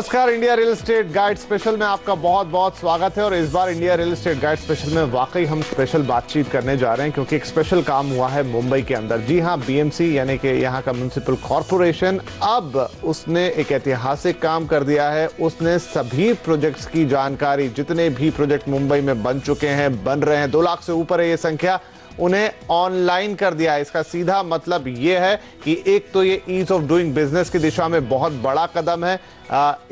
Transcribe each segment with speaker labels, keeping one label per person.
Speaker 1: नमस्कार, India real estate guide special में आपका बहुत बहुत स्वागत है। और इस बार India real estate guide special में वाकई हम स्पेशल बातचीत करने जा रहे हैं क्योंकि एक स्पेशल काम हुआ है मुंबई के अंदर। जी हां, बीएमसी यानी कि यहाँ का म्युनिसिपल कॉरपोरेशन अब उसने एक ऐतिहासिक काम कर दिया है। उसने सभी प्रोजेक्ट्स की जानकारी, जितने भी प्रोजेक्ट मुंबई में बन चुके हैं, बन रहे हैं, 2 लाख से ऊपर है ये संख्या, उन्हें ऑनलाइन कर दिया है। इसका सीधा मतलब यह है कि एक तो ये ईज ऑफ डूइंग बिजनेस की दिशा में बहुत बड़ा कदम है।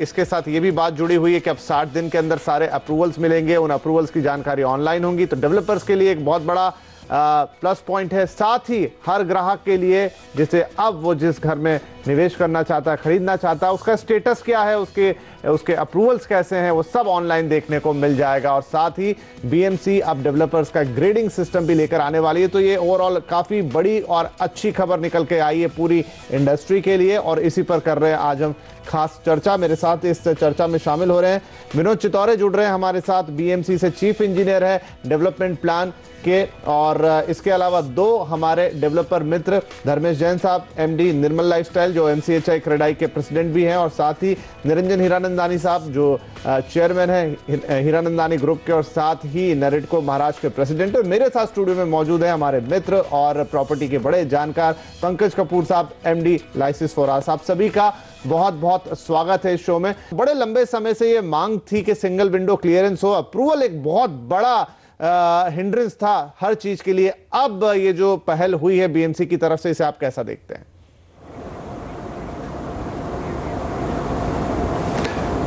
Speaker 1: इसके साथ ये भी बात जुड़ी हुई है कि अब 60 दिन के अंदर सारे अप्रूवल्स मिलेंगे, उन अप्रूवल्स की जानकारी ऑनलाइन होंगी, तो डेवलपर्स के लिए एक बहुत बड़ा प्लस पॉइंट है। साथ ही हर ग्राहक के लिए, जैसे अब वो जिस घर में निवेश करना चाहता है, खरीदना चाहता है, उसका स्टेटस क्या है, उसके अप्रूवल्स कैसे हैं, वो सब ऑनलाइन देखने को मिल जाएगा। और साथ ही बीएमसी अब डेवलपर्स का ग्रेडिंग सिस्टम भी लेकर आने वाली है। तो ये ओवरऑल काफी बड़ी और अच्छी खबर निकल के आई है पूरी इंडस्ट्री के लिए, और इसी पर कर रहे हैं आज हम खास चर्चा। मेरे साथ इस चर्चा में शामिल हो रहे हैं विनोद चितौरे, जुड़ रहे हैं हमारे साथ, बीएमसी से चीफ इंजीनियर है डेवलपमेंट प्लान के, और इसके अलावा 2 हमारे डेवलपर मित्र, धर्मेश जैन साहब, एमडी निर्मल लाइफस्टाइल, जो एमसीएचआई क्रेडाई के प्रेसिडेंट भी हैं, और साथ ही निरंजन हीरानंदानी साहब, जो चेयरमैन है हीरानंदानी ग्रुप के, और साथ ही नरेटको महाराष्ट्र के प्रेसिडेंट। और मेरे साथ स्टूडियो में मौजूद है हमारे मित्र और प्रॉपर्टी के बड़े जानकार पंकज कपूर साहब, एमडी लाइसिस फोरा साहब। सभी का बहुत बहुत स्वागत है इस शो में। बड़े लंबे समय से ये मांग थी कि सिंगल विंडो क्लियरेंस हो, अप्रूवल एक बहुत बड़ा हिंड्रेंस था हर चीज के लिए। अब ये जो पहल हुई है बीएमसी की तरफ से, इसे आप कैसा देखते हैं?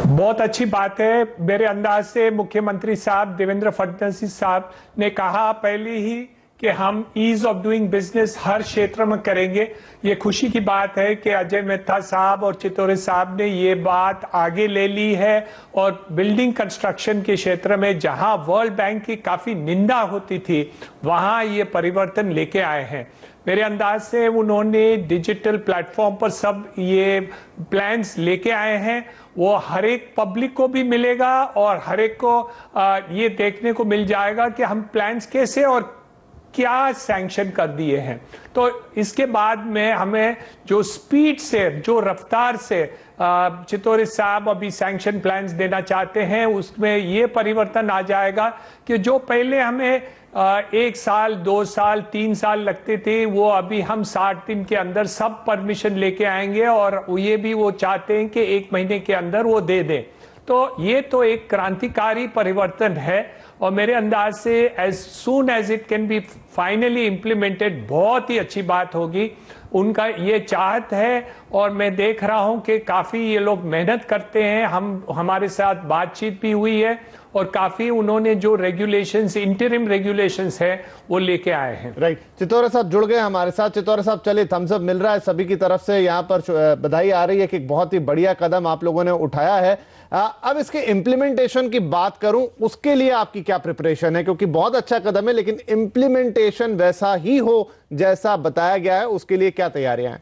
Speaker 2: बहुत अच्छी बात है। मेरे अंदाज से मुख्यमंत्री साहब देवेंद्र फडणवीस साहब ने कहा पहले ही कि हम ईज ऑफ डूइंग बिजनेस हर क्षेत्र में करेंगे। ये खुशी की बात है कि अजय मेहता साहब और चितौरे साहब ने ये बात आगे ले ली है, और बिल्डिंग कंस्ट्रक्शन के क्षेत्र में जहां वर्ल्ड बैंक की काफी निंदा होती थी, वहां ये परिवर्तन लेके आए हैं। मेरे अंदाज से उन्होंने डिजिटल प्लेटफॉर्म पर सब ये प्लान्स लेके आए हैं। वो हर एक पब्लिक को भी मिलेगा और हर एक को ये देखने को मिल जाएगा कि हम प्लान्स कैसे और क्या सैंक्शन कर दिए हैं। तो इसके बाद में हमें जो स्पीड से, जो रफ्तार से चितौरे साहब अभी सैंक्शन प्लान्स देना चाहते हैं, उसमें ये परिवर्तन आ जाएगा कि जो पहले हमें 1 साल, 2 साल, 3 साल लगते थे, वो अभी हम 60 दिन के अंदर सब परमिशन लेके आएंगे, और ये भी वो चाहते हैं कि 1 महीने के अंदर वो दे दें। तो ये तो एक क्रांतिकारी परिवर्तन है, और मेरे अंदाज से as soon as it can be finally implemented बहुत ही अच्छी बात होगी। उनका ये चाहत है, और मैं देख रहा हूं कि काफी ये लोग मेहनत करते हैं। हमारे साथ बातचीत भी हुई है, और काफी उन्होंने जो रेगुलेशंस, इंटरिम रेगुलेशंस है, वो लेके आए हैं।
Speaker 1: राइट, चितौरे साहब जुड़ गए हमारे साथ। चितौरे साहब, चलिए, थम्स अप मिल रहा है सभी की तरफ से, यहाँ पर बधाई आ रही है कि बहुत ही बढ़िया कदम आप लोगों ने उठाया है। अब इसके इम्प्लीमेंटेशन की बात करूं, उसके लिए आपकी क्या प्रिपरेशन है? क्योंकि बहुत अच्छा कदम है, लेकिन इम्प्लीमेंटेशन वैसा ही हो जैसा बताया गया है, उसके लिए क्या तैयारियां हैं?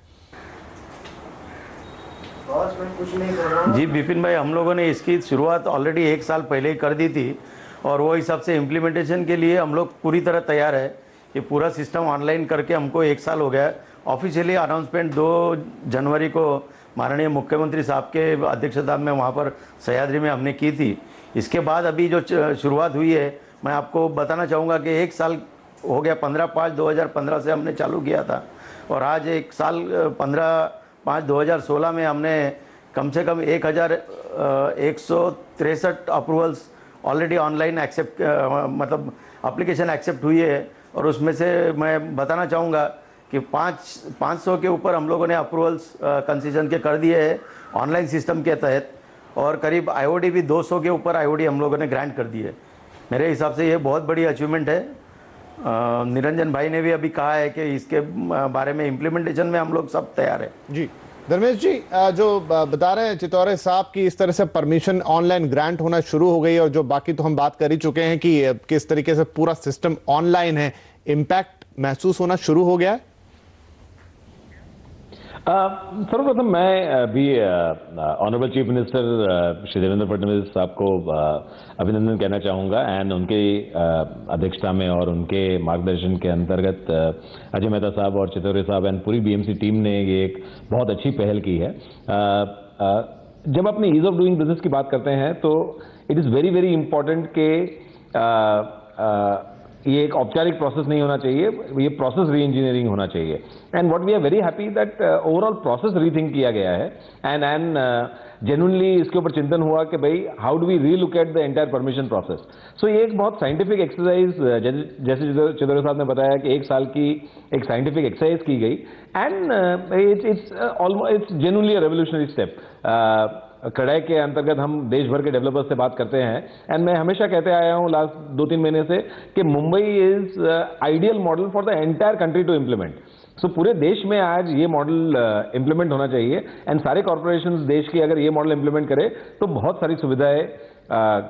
Speaker 3: जी विपिन भाई, हम लोगों ने इसकी शुरुआत ऑलरेडी 1 साल पहले ही कर दी थी, और वो हिसाब से इम्प्लीमेंटेशन के लिए हम लोग पूरी तरह तैयार है। ये पूरा सिस्टम ऑनलाइन करके हमको 1 साल हो गया। ऑफिशियली अनाउंसमेंट 2 जनवरी को माननीय मुख्यमंत्री साहब के अध्यक्षता में वहाँ पर सह्याद्री में हमने की थी। इसके बाद अभी जो शुरुआत हुई है, मैं आपको बताना चाहूँगा कि 1 साल हो गया। 15/5/2015 से हमने चालू किया था, और आज 1 साल 15/5/2016 में हमने कम से कम 1163 अप्रूवल्स ऑलरेडी ऑनलाइन एक्सेप्ट, मतलब एप्लीकेशन एक्सेप्ट हुई है। और उसमें से मैं बताना चाहूँगा कि 500 के ऊपर हम लोगों ने अप्रूवल्स कंसेशन के कर दिए हैं ऑनलाइन सिस्टम के तहत, और करीब आईओडी भी 200 के ऊपर आईओडी हम लोगों ने ग्रांट कर दिए। मेरे हिसाब से ये बहुत बड़ी अचीवमेंट है। निरंजन भाई ने भी अभी कहा है कि इसके बारे में इम्प्लीमेंटेशन में हम लोग सब तैयार है।
Speaker 1: जी धर्मेश जी, जो बता रहे हैं चितौरे साहब की इस तरह से परमिशन ऑनलाइन ग्रांट होना शुरू हो गई, और जो बाकी तो हम बात कर ही चुके हैं कि किस तरीके से पूरा सिस्टम ऑनलाइन है, इम्पैक्ट महसूस होना शुरू हो गया है?
Speaker 4: सर्वप्रथम मैं अभी honourable chief minister Shri Devendra Fadnavis साहब को अभिनंदन कहना चाहूँगा, एंड उनके अध्यक्षता में और उनके मार्गदर्शन के अंतर्गत अजय मेहता साहब और चितौरे साहब एंड पूरी बीएमसी टीम ने ये एक बहुत अच्छी पहल की है। जब अपने ईज ऑफ डूइंग बिजनेस की बात करते हैं तो it is very very important कि ये एक औपचारिक प्रोसेस नहीं होना चाहिए, ये प्रोसेस री इंजीनियरिंग होना चाहिए। And what we are very happy that overall process rethink किया गया है एंड जेन्युइनली इसके ऊपर चिंतन हुआ कि भाई how do we relook at the entire permission process. So ये एक बहुत साइंटिफिक एक्सरसाइज, जैसे चिदोरे साहब ने बताया कि 1 साल की एक साइंटिफिक एक्सरसाइज की गई and it's genuinely a revolutionary step. कड़ाई के अंतर्गत हम देश भर के डेवलपर्स से बात करते हैं एंड मैं हमेशा कहते आया हूं लास्ट 2-3 महीने से कि Mumbai is ideal model for the entire country to implement. So पूरे देश में आज ये मॉडल इम्प्लीमेंट होना चाहिए एंड सारे कॉर्पोरेशंस देश की अगर ये मॉडल इम्प्लीमेंट करे तो बहुत सारी सुविधाएं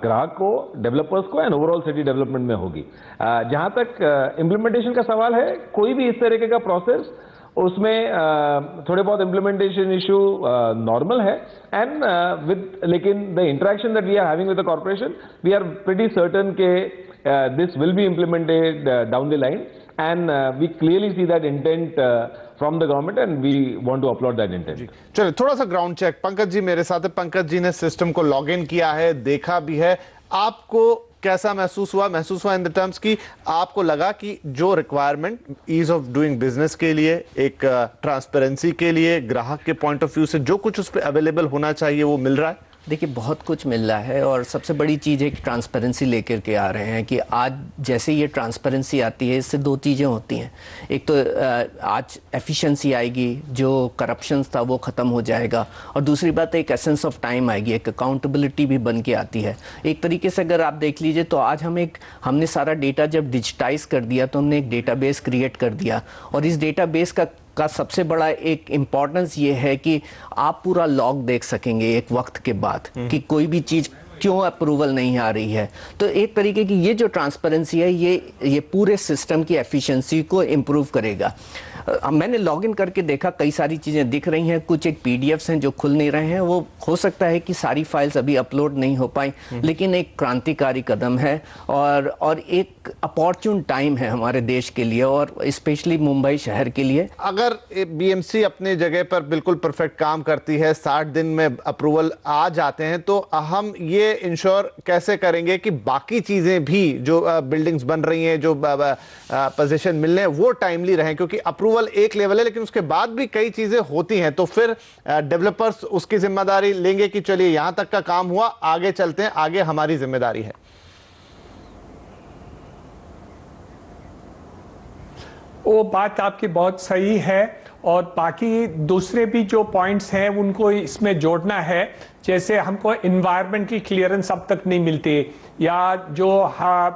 Speaker 4: ग्राहक को, डेवलपर्स को एंड ओवरऑल सिटी डेवलपमेंट में होगी। जहां तक इम्प्लीमेंटेशन का सवाल है, कोई भी इस तरीके का प्रोसेस उसमें थोड़े बहुत इम्प्लीमेंटेशन इशू नॉर्मल है एंड लेकिन the interaction that we are having with the corporation, we are pretty certain के this will be implemented down the line and we clearly see that intent from the government and we want to upload that intent.
Speaker 1: चलिए थोड़ा सा ground check, Pankaj ji मेरे साथ है। पंकज जी ने system को log in किया है, देखा भी है, आपको कैसा महसूस हुआ इन द टर्म्स की आपको लगा कि जो requirement ease of doing business के लिए, एक ट्रांसपेरेंसी के लिए, ग्राहक के पॉइंट ऑफ व्यू से जो कुछ उस पर अवेलेबल होना चाहिए वो मिल रहा है?
Speaker 5: देखिए बहुत कुछ मिल रहा है और सबसे बड़ी चीज़ है कि ट्रांसपेरेंसी लेकर के आ रहे हैं कि आज जैसे ये ट्रांसपेरेंसी आती है इससे 2 चीज़ें होती हैं। एक तो आज एफिशिएंसी आएगी, जो करप्शन था वो ख़त्म हो जाएगा, और दूसरी बात एक एसेंस ऑफ टाइम आएगी, एक अकाउंटेबिलिटी भी बन के आती है। एक तरीके से अगर आप देख लीजिए तो आज हमने सारा डेटा जब डिजिटाइज कर दिया तो हमने एक डेटाबेस क्रिएट कर दिया, और इस डेटाबेस का सबसे बड़ा एक इम्पॉर्टेंस ये है कि आप पूरा लॉग देख सकेंगे एक वक्त के बाद कि कोई भी चीज़ क्यों अप्रूवल नहीं आ रही है। तो एक तरीके की ये जो ट्रांसपेरेंसी है ये पूरे सिस्टम की एफिशिएंसी को इम्प्रूव करेगा। मैंने लॉगिन करके देखा, कई सारी चीज़ें दिख रही हैं, कुछ एक पीडीएफ्स हैं जो खुल नहीं रहे हैं, वो हो सकता है कि सारी फाइल्स अभी अपलोड नहीं हो पाई, लेकिन एक क्रांतिकारी कदम है और एक अपॉर्चुन टाइम है हमारे देश के लिए और स्पेशली मुंबई शहर के लिए।
Speaker 1: अगर बीएमसी अपनी जगह पर बिल्कुल परफेक्ट काम करती है, 60 दिन में अप्रूवल आ जाते हैं, तो हम ये इंश्योर कैसे करेंगे कि बाकी चीजें भी जो बिल्डिंग्स बन रही हैं, जो पोजीशन मिलने वो टाइमली रहें? क्योंकि अप्रूवल एक लेवल है लेकिन उसके बाद भी कई चीजें होती हैं, तो फिर डेवलपर्स उसकी जिम्मेदारी लेंगे कि चलिए यहां तक का काम हुआ, आगे चलते हैं, आगे हमारी जिम्मेदारी है।
Speaker 2: वो बात आपकी बहुत सही है और बाकी दूसरे भी जो पॉइंट्स हैं उनको इसमें जोड़ना है। जैसे हमको एनवायरमेंटल क्लियरेंस अब तक नहीं मिलती, या जो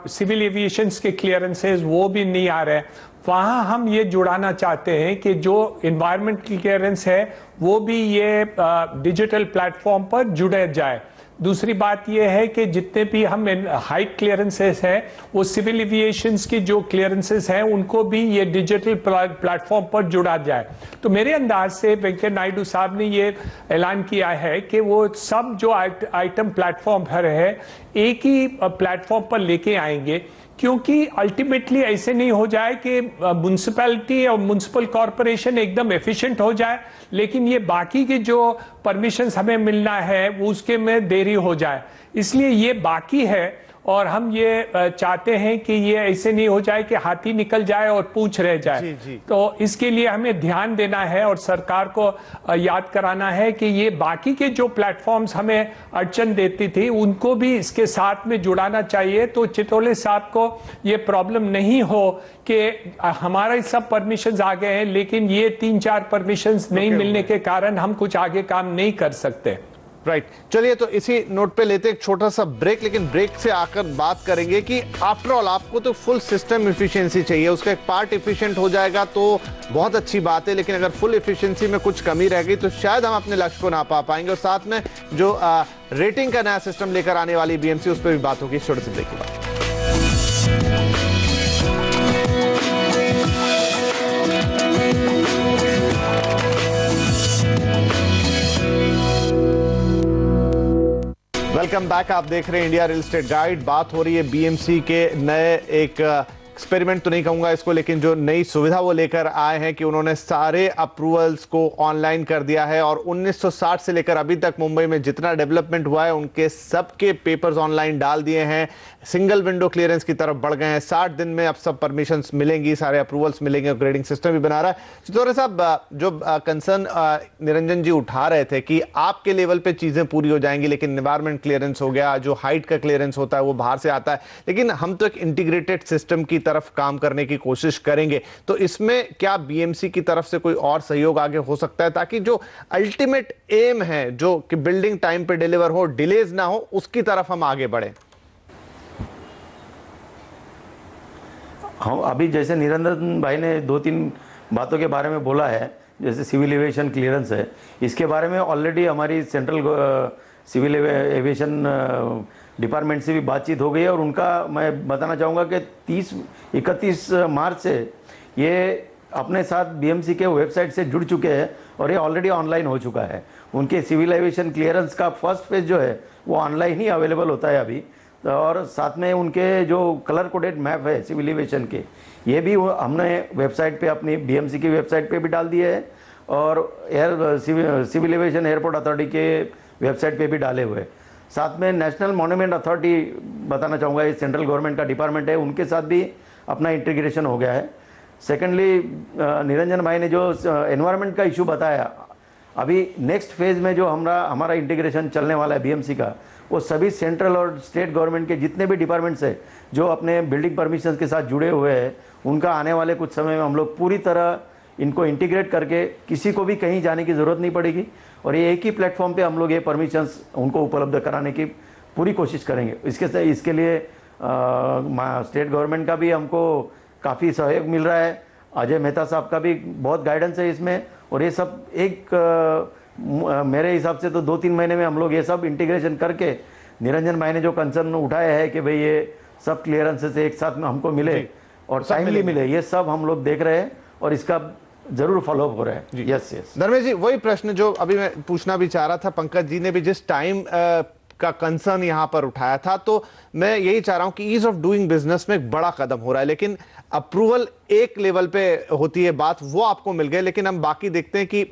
Speaker 2: सिविल एविएशंस के क्लियरेंसेस वो भी नहीं आ रहे, वहाँ हम ये जुड़ाना चाहते हैं कि जो एनवायरमेंटल क्लियरेंस है वो भी ये डिजिटल प्लेटफॉर्म पर जुड़े जाए। दूसरी बात यह है कि जितने भी हम हाइट क्लियरेंसेस हैं वो सिविल एविएशंस की जो क्लियरेंसेस हैं उनको भी ये डिजिटल प्लेटफॉर्म पर जुड़ा जाए। तो मेरे अंदाज से वेंकैया नायडू साहब ने ये ऐलान किया है कि वो सब जो आइटम प्लेटफॉर्म पर है एक ही प्लेटफॉर्म पर लेके आएंगे, क्योंकि अल्टीमेटली ऐसे नहीं हो जाए कि म्युनिसिपैलिटी और म्युनिसिपल कॉरपोरेशन एकदम एफिशिएंट हो जाए लेकिन ये बाकी के जो परमिशंस हमें मिलना है वो उसके में देरी हो जाए। इसलिए ये बाकी है और हम ये चाहते हैं कि ये ऐसे नहीं हो जाए कि हाथी निकल जाए और पूंछ रह जाए।
Speaker 1: जी, जी।
Speaker 2: तो इसके लिए हमें ध्यान देना है और सरकार को याद कराना है कि ये बाकी के जो प्लेटफॉर्म्स हमें अड़चन देती थी उनको भी इसके साथ में जुड़ाना चाहिए, तो चितौले साहब को ये प्रॉब्लम नहीं हो कि हमारा सब परमिशंस आ गए हैं लेकिन ये 3-4 परमिशंस नहीं मिलने के कारण हम कुछ आगे काम नहीं कर सकते।
Speaker 1: राइट, चलिए तो इसी नोट पे लेते एक छोटा सा ब्रेक, लेकिन ब्रेक से आकर बात करेंगे कि आफ्टर ऑल आपको तो फुल सिस्टम इफिशिएंसी चाहिए, उसका एक पार्ट इफिशिएंट हो जाएगा तो बहुत अच्छी बात है, लेकिन अगर फुल इफिशिएंसी में कुछ कमी रह गई तो शायद हम अपने लक्ष्य को ना पा पाएंगे। और साथ में जो रेटिंग का नया सिस्टम लेकर आने वाली बीएमसी उस पर भी बात होगी छोटे से ब्रेक के बाद। वेलकम बैक, आप देख रहे हैं इंडिया रियल एस्टेट गाइड। बात हो रही है बीएमसी के नए एक एक्सपेरिमेंट तो नहीं कहूंगा इसको, लेकिन जो नई सुविधा वो लेकर आए हैं कि उन्होंने सारे अप्रूवल्स को ऑनलाइन कर दिया है और 1960 से लेकर अभी तक मुंबई में जितना डेवलपमेंट हुआ है उनके सबके पेपर्स ऑनलाइन डाल दिए हैं। सिंगल विंडो क्लियरेंस की तरफ बढ़ गए हैं। 60 दिन में अब सब परमिशंस मिलेंगी, सारे अप्रूवल्स मिलेंगे और ग्रेडिंग सिस्टम भी बना रहा है। चितौरे साहब, जो कंसर्न निरंजन जी उठा रहे थे कि आपके लेवल पे चीजें पूरी हो जाएंगी, लेकिन एनवायरमेंट क्लियरेंस हो गया, जो हाइट का क्लियरेंस होता है वो बाहर से आता है, लेकिन हम तो एक इंटीग्रेटेड सिस्टम की तरफ काम करने की कोशिश करेंगे, तो इसमें क्या बीएमसी की तरफ से कोई और सहयोग आगे हो सकता है ताकि जो अल्टीमेट एम है जो कि बिल्डिंग टाइम पे डिलीवर हो, डिलेज ना हो, उसकी तरफ हम आगे बढ़े?
Speaker 3: हम अभी जैसे निरंजन भाई ने 2-3 बातों के बारे में बोला है, जैसे सिविल एविएशन क्लियरेंस है, इसके बारे में ऑलरेडी हमारी सेंट्रल सिविल एविएशन डिपार्टमेंट से भी बातचीत हो गई है और उनका मैं बताना चाहूँगा कि 31 मार्च से ये अपने साथ बीएमसी के वेबसाइट से जुड़ चुके हैं और ये ऑलरेडी ऑनलाइन हो चुका है। उनके सिविल एविएशन क्लियरेंस का फर्स्ट पेज जो है वो ऑनलाइन ही अवेलेबल होता है अभी, और साथ में उनके जो कलर कोडेड मैप है सिविल एविएशन के, ये भी हमने वेबसाइट पे, अपनी बीएमसी की वेबसाइट पे भी डाल दिए हैं और सिविल एविएशन एयरपोर्ट अथॉरिटी के वेबसाइट पे भी डाले हुए। साथ में नेशनल मॉन्यूमेंट अथॉरिटी, बताना चाहूँगा ये सेंट्रल गवर्नमेंट का डिपार्टमेंट है, उनके साथ भी अपना इंटीग्रेशन हो गया है। सेकेंडली, निरंजन भाई ने जो एनवायरनमेंट का इशू बताया, अभी नेक्स्ट फेज में जो हमारा इंटीग्रेशन चलने वाला है बीएमसी का, वो सभी सेंट्रल और स्टेट गवर्नमेंट के जितने भी डिपार्टमेंट्स हैं जो अपने बिल्डिंग परमिशन के साथ जुड़े हुए हैं, उनका आने वाले कुछ समय में हम लोग पूरी तरह इनको इंटीग्रेट करके किसी को भी कहीं जाने की ज़रूरत नहीं पड़ेगी और ये एक ही प्लेटफॉर्म पे हम लोग ये परमिशंस उनको उपलब्ध कराने की पूरी कोशिश करेंगे। इसके लिए स्टेट गवर्नमेंट का भी हमको काफ़ी सहयोग मिल रहा है, अजय मेहता साहब का भी बहुत गाइडेंस है इसमें, और ये सब मेरे हिसाब से तो 2-3 महीने में हम लोग ये सब इंटीग्रेशन करके, निरंजन भाई ने जो कंसर्न उठाया है कि भाई ये सब क्लियरेंसेस एक साथ में हमको मिले और टाइमली मिले, ये सब हम लोग देख रहे हैं और इसका जरूर फॉलो अप हो रहा है। यस यस
Speaker 1: धर्मेश जी, वही प्रश्न जो अभी मैं पूछना भी चाह रहा था, पंकज जी ने भी जिस टाइम का कंसर्न यहां पर उठाया था, तो मैं यही चाह रहा हूं कि ईज ऑफ डूइंग बिजनेस में एक बड़ा कदम हो रहा है, लेकिन अप्रूवल एक लेवल पे होती है बात, वो आपको मिल गए, लेकिन हम बाकी देखते हैं कि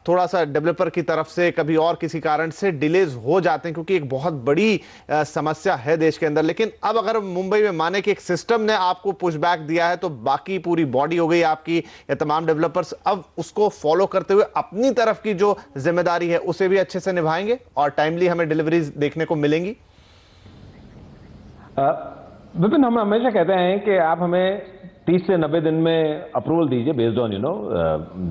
Speaker 1: थोड़ा सा डेवलपर की तरफ से कभी और किसी कारण से डिलेज हो जाते हैं, क्योंकि एक बहुत बड़ी समस्या है देश के अंदर। लेकिन अब अगर मुंबई में माने कि एक सिस्टम ने आपको पुशबैक दिया है, तो बाकी पूरी बॉडी हो गई आपकी या तमाम डेवलपर्स अब उसको फॉलो करते हुए अपनी तरफ की जो जिम्मेदारी है उसे भी अच्छे से निभाएंगे और टाइमली हमें डिलीवरीज देखने को मिलेंगी।
Speaker 4: विपिन, हम हमेशा कहते हैं कि आप हमें 30 से 90 दिन में अप्रूवल दीजिए based on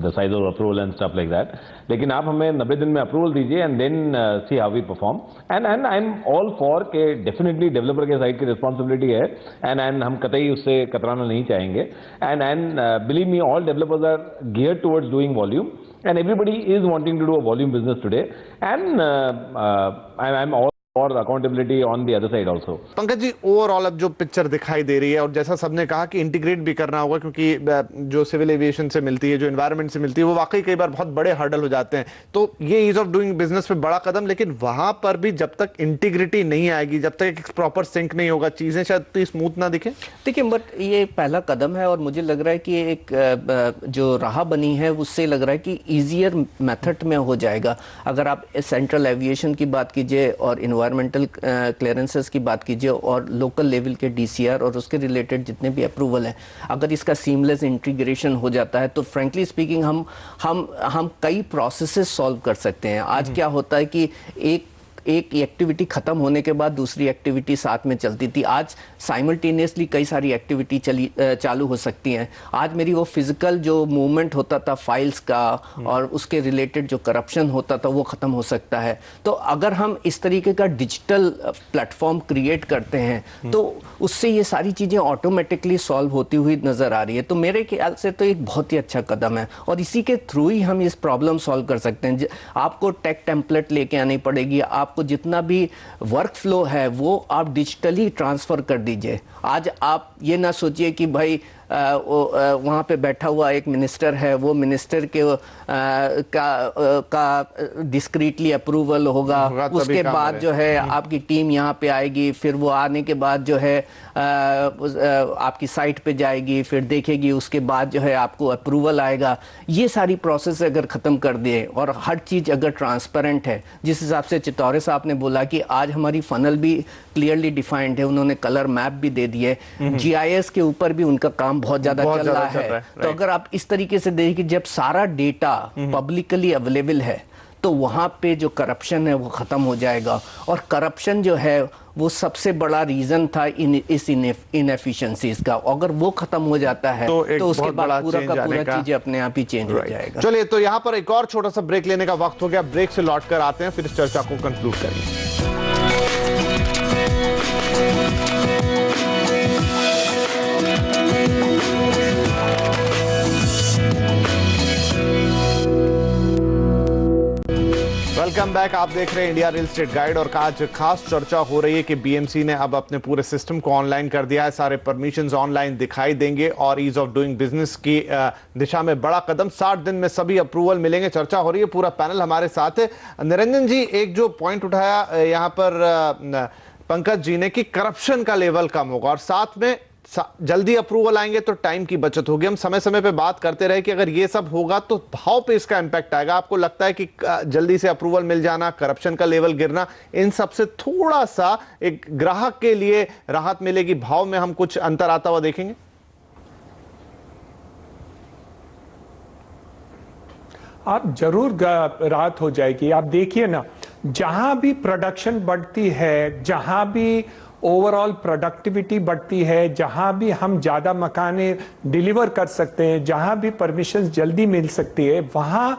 Speaker 4: the size of approval and stuff like that, लेकिन आप हमें 90 दिन में अप्रूवल दीजिए and then see how we perform. And I am all for के डेफिनेटली डेवलपर के साइड की रिस्पॉन्सिबिलिटी है एंड हम कतई उससे कतराना नहीं चाहेंगे। And believe me, all developers are geared towards doing volume and everybody is wanting to do a volume business today, and I'm all और accountability on the other side also.
Speaker 1: Pankaj ji, overall अब जो picture दिखाई दे रही है, और जैसा सबने कहा कि इंटीग्रेट भी करना होगा, क्योंकि जो सिविल एविएशन से मिलती है, जो एनवायरनमेंट से मिलती है, वो वाकई कई बार बहुत बड़े हर्डल हो जाते हैं, तो ये ईज ऑफ डूइंग बिजनेस पे बड़ा कदम, लेकिन वहां पर भी जब तक इंटीग्रिटी नहीं आएगी, जब तक एक प्रॉपर सिंक नहीं होगा, चीजें शायद तो स्मूथ ना दिखे।
Speaker 5: देखिए, बट ये पहला कदम है और मुझे लग रहा है कि एक जो राह बनी है उससे लग रहा है कि ईजियर मेथड में हो जाएगा। अगर आप सेंट्रल एविएशन की बात कीजिए और इन्वायरमेंटल क्लियरेंसेस की बात कीजिए और लोकल लेवल के डीसीआर और उसके रिलेटेड जितने भी अप्रूवल हैं, अगर इसका सीमलेस इंटीग्रेशन हो जाता है तो फ्रेंकली स्पीकिंग हम कई प्रोसेसेस सॉल्व कर सकते हैं। आज क्या होता है कि एक एक्टिविटी खत्म होने के बाद दूसरी एक्टिविटी साथ में चलती थी, आज साइमल्टेनियसली कई सारी एक्टिविटी चालू हो सकती हैं। आज मेरी वो फिजिकल जो मूवमेंट होता था फाइल्स का और उसके रिलेटेड जो करप्शन होता था वो खत्म हो सकता है। तो अगर हम इस तरीके का डिजिटल प्लेटफॉर्म क्रिएट करते हैं तो उससे ये सारी चीज़ें ऑटोमेटिकली सॉल्व होती हुई नज़र आ रही है। तो मेरे ख्याल से तो एक बहुत ही अच्छा कदम है और इसी के थ्रू ही हम इस प्रॉब्लम सॉल्व कर सकते हैं। आपको टेक टेम्पलेट लेके आनी पड़ेगी, आपको जितना भी वर्क फ्लो है वो आप डिजिटली ट्रांसफर कर दीजिए। आज आप ये ना सोचिए कि भाई वहाँ पे बैठा हुआ एक मिनिस्टर है, वो मिनिस्टर के का डिस्क्रीटली अप्रूवल होगा, उसके बाद जो है आपकी टीम यहाँ पे आएगी, फिर वो आने के बाद जो है आपकी साइट पे जाएगी, फिर देखेगी, उसके बाद जो है आपको अप्रूवल आएगा। ये सारी प्रोसेस अगर ख़त्म कर दिए और हर चीज़ अगर ट्रांसपेरेंट है, जिस हिसाब से चितौरे साहब ने बोला कि आज हमारी फनल भी क्लियरली डिफाइंड है, उन्होंने कलर मैप भी दे दिए, जीआईएस के ऊपर भी उनका काम बहुत ज़्यादा चल रहा है। तो अगर आप इस तरीके से देखिए, जब सारा डेटा पब्लिकली अवेलेबल है तो वहाँ पे जो करप्शन है वो ख़त्म हो जाएगा। और करप्शन जो है वो सबसे बड़ा रीज़न था इस इनएफिशिएंसीज का। अगर वो ख़त्म हो जाता है तो उसके बाद पूरा का पूरा चीज़ें अपने आप ही चेंज हो जाएगा।
Speaker 1: चलिए, तो यहाँ पर एक और छोटा सा ब्रेक लेने का वक्त हो गया। ब्रेक से लौट कर आते हैं, फिर इस चर्चा को कंक्लूड करेंगे। Welcome back. आप देख रहे हैं इंडिया रियल एस्टेट गाइड और आज खास चर्चा हो रही है कि बीएमसी ने अब अपने पूरे सिस्टम को ऑनलाइन कर दिया है। सारे परमिशंस ऑनलाइन दिखाई देंगे और ईज ऑफ डूइंग बिजनेस की दिशा में बड़ा कदम। 60 दिन में सभी अप्रूवल मिलेंगे। चर्चा हो रही है, पूरा पैनल हमारे साथ है। निरंजन जी, एक जो पॉइंट उठाया यहाँ पर पंकज जी ने कि करप्शन का लेवल कम होगा और साथ में जल्दी अप्रूवल आएंगे तो टाइम की बचत होगी। हम समय समय पे बात करते रहे कि अगर ये सब होगा तो भाव पे इसका इंपैक्ट आएगा। आपको लगता है कि जल्दी से अप्रूवल मिल जाना, करप्शन का लेवल गिरना, इन सब से थोड़ा सा एक ग्राहक के लिए राहत मिलेगी, भाव में हम कुछ अंतर आता हुआ देखेंगे?
Speaker 2: आप जरूर राहत हो जाएगी। आप देखिए ना, जहां भी प्रोडक्शन बढ़ती है, जहां भी ओवरऑल प्रोडक्टिविटी बढ़ती है, जहां भी हम ज़्यादा मकाने डिलीवर कर सकते हैं, जहां भी परमिशंस जल्दी मिल सकती है, वहां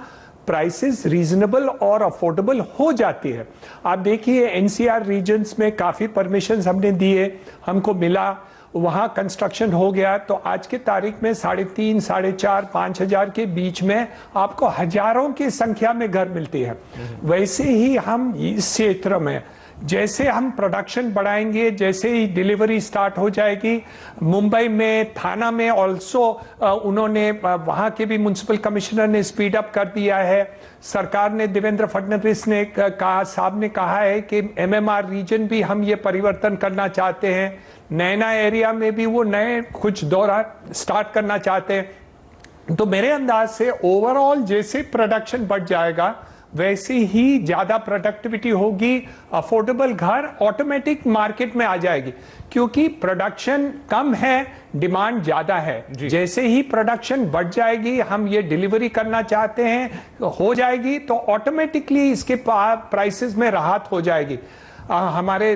Speaker 2: प्राइसेस रीजनेबल और अफोर्डेबल हो जाती है। आप देखिए, एनसीआर रीजन्स में काफ़ी परमिशंस हमने दिए, हमको मिला, वहाँ कंस्ट्रक्शन हो गया, तो आज के तारीख में 3,500, 4,500, 5,000 के बीच में आपको हजारों की संख्या में घर मिलती है। वैसे ही हम इस क्षेत्र में जैसे हम प्रोडक्शन बढ़ाएंगे, जैसे ही डिलीवरी स्टार्ट हो जाएगी, मुंबई में, थाना में ऑल्सो उन्होंने, वहाँ के भी म्युनिसिपल कमिश्नर ने स्पीड अप कर दिया है। सरकार ने, देवेंद्र फडणवीस ने साहब ने कहा है कि एमएमआर रीजन भी हम ये परिवर्तन करना चाहते हैं। नैना एरिया में भी वो नए कुछ दौरा स्टार्ट करना चाहते हैं। तो मेरे अंदाज से ओवरऑल जैसे प्रोडक्शन बढ़ जाएगा वैसे ही ज्यादा प्रोडक्टिविटी होगी, अफोर्डेबल घर ऑटोमेटिक मार्केट में आ जाएगी, क्योंकि प्रोडक्शन कम है, डिमांड ज्यादा है। जैसे ही प्रोडक्शन बढ़ जाएगी, हम ये डिलीवरी करना चाहते हैं, हो जाएगी, तो ऑटोमेटिकली इसके प्राइसेस में राहत हो जाएगी। हमारे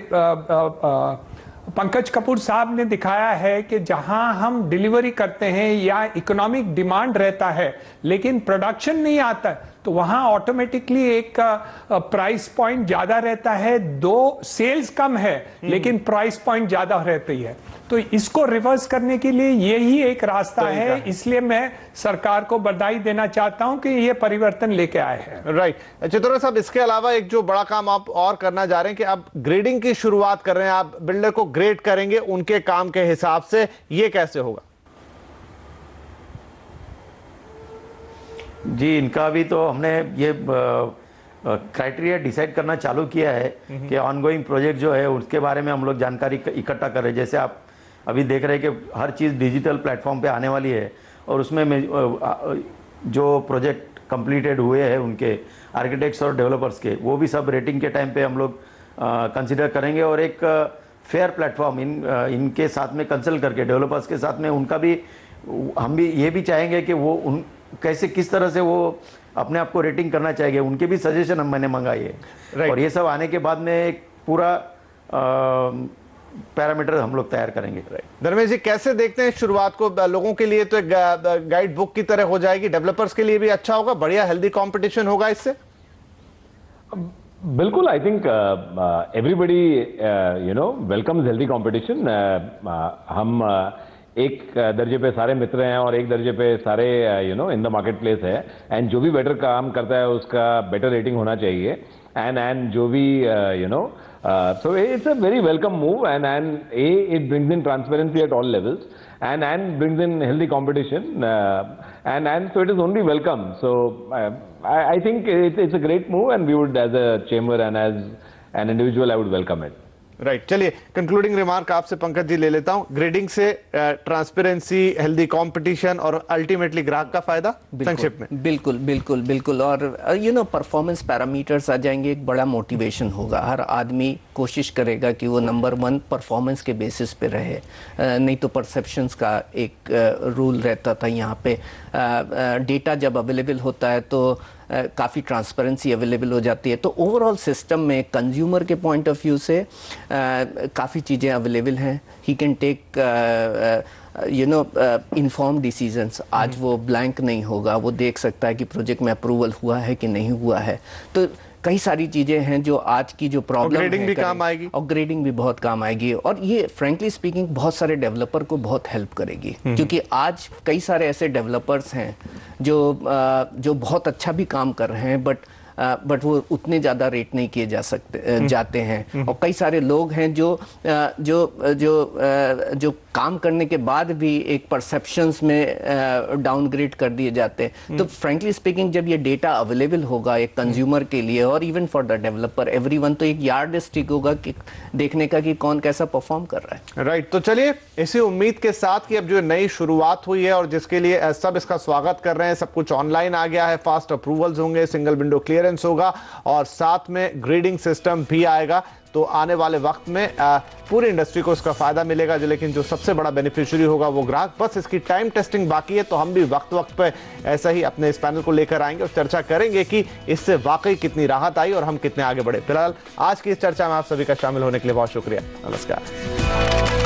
Speaker 2: पंकज कपूर साहब ने दिखाया है कि जहां हम डिलीवरी करते हैं या इकोनॉमिक डिमांड रहता है लेकिन प्रोडक्शन नहीं आता, तो वहां ऑटोमेटिकली एक प्राइस पॉइंट ज्यादा रहता है। दो सेल्स कम है लेकिन प्राइस पॉइंट ज्यादा रहती है। तो इसको रिवर्स करने के लिए यही एक रास्ता है। इसलिए मैं सरकार को बधाई देना चाहता हूं कि ये परिवर्तन लेके आए हैं।
Speaker 1: राइट। चितौरा साहब, इसके अलावा एक जो बड़ा काम आप और करना जा रहे हैं कि आप ग्रेडिंग की शुरुआत कर रहे हैं, आप बिल्डर को ग्रेड करेंगे उनके काम के हिसाब से, ये कैसे होगा?
Speaker 3: जी, इनका भी तो हमने ये क्राइटेरिया डिसाइड करना चालू किया है कि ऑनगोइंग प्रोजेक्ट जो है उसके बारे में हम लोग जानकारी इकट्ठा कर रहे हैं। जैसे आप अभी देख रहे हैं कि हर चीज़ डिजिटल प्लेटफॉर्म पे आने वाली है और उसमें जो प्रोजेक्ट कंप्लीटेड हुए हैं उनके आर्किटेक्ट्स और डेवलपर्स के, वो भी सब रेटिंग के टाइम पे हम लोग कंसिडर करेंगे और एक फेयर प्लेटफॉर्म इनके साथ में कंसल्ट करके डेवलपर्स के साथ में उनका भी, हम भी ये भी चाहेंगे कि वो उन कैसे किस तरह से वो अपने आप को रेटिंग करना चाहिए, उनके भी सजेशन मैंने मंगाई है। और ये सब आने के बाद में एक पूरा पैरामीटर हम लोग तैयार करेंगे।
Speaker 1: धर्मेश जी, कैसे देखते हैं शुरुआत को? लोगों के लिए तो एक गाइड बुक की तरह हो जाएगी, डेवलपर्स के लिए भी अच्छा होगा, बढ़िया हेल्दी कंपटीशन होगा इससे।
Speaker 4: बिल्कुल, I think everybody welcomes healthy competition. हम एक दर्जे पे सारे मित्र हैं और एक दर्जे पे सारे इन द मार्केट प्लेस है, एंड जो भी बेटर काम करता है उसका बेटर रेटिंग होना चाहिए। and जो भी so it's a very welcome move, and it brings in transparency at all levels, and brings in healthy competition, and so it is only welcome. So I think it's a great move, and we would, as a chamber and as an individual, I would welcome it.
Speaker 1: Right, चलिए concluding remark आपसे पंकज जी ले लेता हूं। Grading से transparency, healthy competition और ultimately ग्राहक का फायदा संक्षेप में।
Speaker 5: बिल्कुल बिल्कुल बिल्कुल। और परफॉर्मेंस पैरामीटर्स आ जाएंगे, एक बड़ा मोटिवेशन होगा। हर आदमी कोशिश करेगा कि वो नंबर 1 परफॉर्मेंस के बेसिस पे रहे, नहीं तो परसेप्शंस का एक रूल रहता था यहाँ पे। डेटा जब अवेलेबल होता है तो काफ़ी ट्रांसपेरेंसी अवेलेबल हो जाती है, तो ओवरऑल सिस्टम में कंज्यूमर के पॉइंट ऑफ व्यू से काफ़ी चीज़ें अवेलेबल हैं। He can take inform decisions. आज वो ब्लैंक नहीं होगा, वो देख सकता है कि प्रोजेक्ट में अप्रूवल हुआ है कि नहीं हुआ है। तो कई सारी चीजें हैं जो आज की जो प्रॉब्लम है,
Speaker 1: ग्रेडिंग भी काम आएगी,
Speaker 5: और ग्रेडिंग भी बहुत काम आएगी, और ये फ्रेंकली स्पीकिंग बहुत सारे डेवलपर को बहुत हेल्प करेगी, क्योंकि आज कई सारे ऐसे डेवलपर्स हैं जो बहुत अच्छा भी काम कर रहे हैं, बट वो उतने ज़्यादा रेट नहीं किए जाते हैं। और कई सारे लोग हैं जो काम करने के बाद भी एक परसेप्शंस में डाउनग्रेड कर दिए जाते हैं। तो फ्रेंकली स्पीकिंग जब ये डेटा अवेलेबल होगा एक कंज्यूमर के लिए, और even for the developer, everyone, तो एक यार्ड स्टिक होगा कि देखने का कि कौन कैसा परफॉर्म कर रहा है।
Speaker 1: राइट, तो चलिए इसी उम्मीद के साथ कि अब जो नई शुरुआत हुई है और जिसके लिए सब इसका स्वागत कर रहे हैं, सब कुछ ऑनलाइन आ गया है, फास्ट अप्रूवल्स होंगे, सिंगल विंडो क्लियरेंस होगा और साथ में ग्रेडिंग सिस्टम भी आएगा, तो आने वाले वक्त में पूरी इंडस्ट्री को इसका फायदा मिलेगा। लेकिन जो सबसे बड़ा बेनिफिशियरी होगा वो ग्राहक। बस इसकी टाइम टेस्टिंग बाकी है, तो हम भी वक्त वक्त पे ऐसा ही अपने इस पैनल को लेकर आएंगे और चर्चा करेंगे कि इससे वाकई कितनी राहत आई और हम कितने आगे बढ़े। फिलहाल आज की इस चर्चा में आप सभी का शामिल होने के लिए बहुत शुक्रिया। नमस्कार।